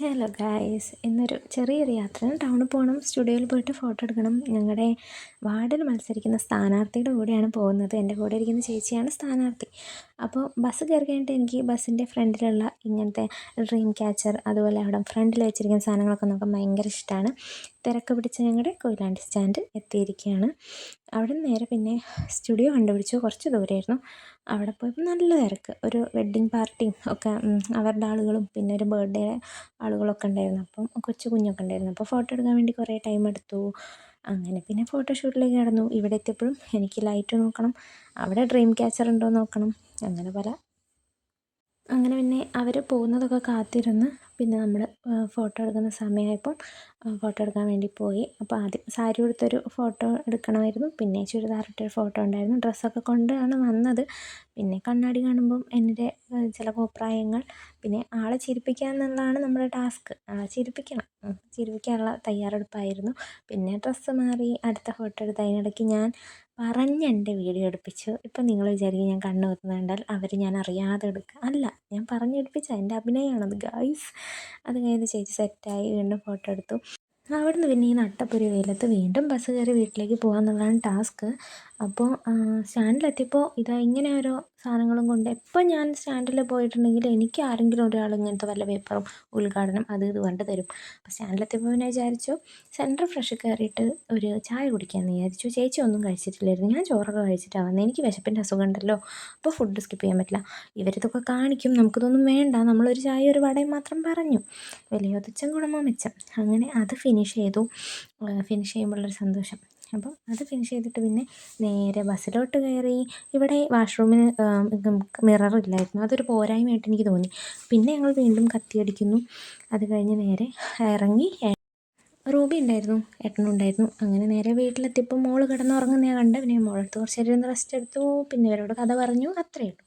Hello guys, ഇന്നൊരു ചെറിയൊരു യാത്ര. ടൗണിൽ പോകണം, സ്റ്റുഡിയോയിൽ പോയിട്ട് ഫോട്ടോ എടുക്കണം. ഞങ്ങളുടെ വാർഡിൽ മത്സരിക്കുന്ന സ്ഥാനാർത്ഥിയുടെ കൂടെയാണ് പോകുന്നത്. എൻ്റെ കൂടെ ഇരിക്കുന്ന ചേച്ചിയാണ് സ്ഥാനാർത്ഥി. അപ്പോൾ ബസ് കയറി കഴിഞ്ഞിട്ട് എനിക്ക് ബസ്സിൻ്റെ ഫ്രണ്ടിലുള്ള ഇങ്ങനത്തെ ഡ്രീം ക്യാച്ചർ, അതുപോലെ അവിടെ ഫ്രണ്ടിൽ വെച്ചിരിക്കുന്ന സാധനങ്ങളൊക്കെ നോക്കാൻ ഭയങ്കര ഇഷ്ടമാണ്. തിരക്ക് പിടിച്ച് ഞങ്ങളുടെ കൊയിലാണ്ടി സ്റ്റാൻഡ് എത്തിയിരിക്കുകയാണ്. അവിടെ നിന്ന് നേരെ പിന്നെ സ്റ്റുഡിയോ കണ്ടുപിടിച്ചു. കുറച്ച് ദൂരമായിരുന്നു. അവിടെ പോയപ്പോൾ നല്ല തിരക്ക്. ഒരു വെഡ്ഡിങ് പാർട്ടിയും ഒക്കെ, അവരുടെ ആളുകളും പിന്നെ ഒരു ബർത്ത്ഡേ ആളുകളൊക്കെ ഉണ്ടായിരുന്നു. അപ്പം കൊച്ചു കുഞ്ഞൊക്കെ ഉണ്ടായിരുന്നു. അപ്പോൾ ഫോട്ടോ എടുക്കാൻ വേണ്ടി കുറേ ടൈം എടുത്തു. അങ്ങനെ പിന്നെ ഫോട്ടോഷൂട്ടിലേക്ക് കടന്നു. ഇവിടെ എത്തിയപ്പോഴും എനിക്ക് ലൈറ്റ് നോക്കണം, അവിടെ ഡ്രീം ക്യാച്ചർ ഉണ്ടോ നോക്കണം, അങ്ങനെ പിന്നെ അവർ പോകുന്നതൊക്കെ കാത്തിരുന്ന് പിന്നെ നമ്മൾ ഫോട്ടോ എടുക്കുന്ന സമയമായപ്പോൾ ഫോട്ടോ എടുക്കാൻ വേണ്ടി പോയി. അപ്പോൾ ആദ്യം സാരി ഉടുത്തൊരു ഫോട്ടോ എടുക്കണമായിരുന്നു, പിന്നെ ചുരിദാറിട്ടൊരു ഫോട്ടോ ഉണ്ടായിരുന്നു. ഡ്രസ്സൊക്കെ കൊണ്ടാണ് വന്നത്. പിന്നെ കണ്ണാടി കാണുമ്പം എൻ്റെ ചില കോപ്രായങ്ങൾ, പിന്നെ ആളെ ചിരിപ്പിക്കുക എന്നുള്ളതാണ് നമ്മുടെ ടാസ്ക്. ആളെ ചിരിപ്പിക്കണം, ചിരിപ്പിക്കാനുള്ള തയ്യാറെടുപ്പായിരുന്നു. പിന്നെ ഡ്രസ്സ് മാറി അടുത്ത ഫോട്ടോ എടുത്ത് അതിനിടയ്ക്ക് ഞാൻ എൻ്റെ വീഡിയോ എടുപ്പിച്ചു. ഇപ്പം നിങ്ങൾ വിചാരിക്കും ഞാൻ കണ്ണ് വെക്കുന്നത് കണ്ടാൽ ഞാൻ അറിയാതെ എടുക്കുക. അല്ല, ഞാൻ പറഞ്ഞെടുപ്പിച്ച എൻ്റെ അഭിനയമാണത് ഗായ്സ്. അത് കഴിഞ്ഞ് ചേച്ചി സെറ്റായി വീണ്ടും ഫോട്ടോ എടുത്തു. അവിടുന്ന് പിന്നെ ഈ നട്ടപ്പൊരു വെയിലത്ത് വീണ്ടും ബസ് കയറി വീട്ടിലേക്ക് പോകാമെന്നുള്ളതാണ് ടാസ്ക്. അപ്പോൾ സ്റ്റാൻഡിലെത്തിയപ്പോൾ ഇങ്ങനെ ഓരോ സാധനങ്ങളും കൊണ്ട് എപ്പോൾ ഞാൻ സ്റ്റാൻഡിൽ പോയിട്ടുണ്ടെങ്കിൽ എനിക്ക് ആരെങ്കിലും ഒരാൾ ഇങ്ങനത്തെ വല്ല പേപ്പറും ഉദ്ഘാടനം അത് ഇത് കൊണ്ട് തരും. അപ്പോൾ സ്റ്റാൻഡിലെത്തിയപ്പോൾ പിന്നെ വിചാരിച്ചു സെൻട്രൽ ഫ്രഷ് കയറിയിട്ട് ഒരു ചായ കുടിക്കാമെന്ന് വിചാരിച്ചു. ചേച്ചി ഒന്നും കഴിച്ചിട്ടില്ലായിരുന്നു. ഞാൻ ചോറൊക്കെ കഴിച്ചിട്ടാണ് വന്നത്. എനിക്ക് വിശപ്പിൻ്റെ അസുഖം ഉണ്ടല്ലോ, അപ്പോൾ ഫുഡ് സ്കിപ്പ് ചെയ്യാൻ പറ്റില്ല. ഇവരിതൊക്കെ കാണിക്കും, നമുക്കിതൊന്നും വേണ്ട, നമ്മളൊരു ചായ ഒരു വടയും മാത്രം പറഞ്ഞു. വലിയ തുച്ഛം ഗുണമോ മെച്ചം. അങ്ങനെ അത് ഫിനിഷ് ചെയ്തു. ഫിനിഷ് ചെയ്യുമ്പോഴുള്ളൊരു സന്തോഷം. അപ്പം അത് ഫിനിഷ് ചെയ്തിട്ട് പിന്നെ നേരെ ബസ്സിലോട്ട് കയറി. ഇവിടെ വാഷ്റൂമിന് മിററില്ലായിരുന്നു, അതൊരു പോരായ്മയായിട്ട് എനിക്ക് തോന്നി. പിന്നെ ഞങ്ങൾ വീണ്ടും കത്തിയടിക്കുന്നു. അത് കഴിഞ്ഞ് നേരെ ഇറങ്ങി. റൂബി ഉണ്ടായിരുന്നു, ഏട്ടനുണ്ടായിരുന്നു. അങ്ങനെ നേരെ വീട്ടിലെത്തിയപ്പോൾ മോള് കിടന്നുറങ്ങുന്നതാണ് കണ്ടത്. പിന്നെ മോളെടുത്ത് കുറച്ച് നേരം റെസ്റ്റ് എടുത്തു. പിന്നെ ഇവരോട് കഥ പറഞ്ഞു, അത്രയേ ഉള്ളൂ.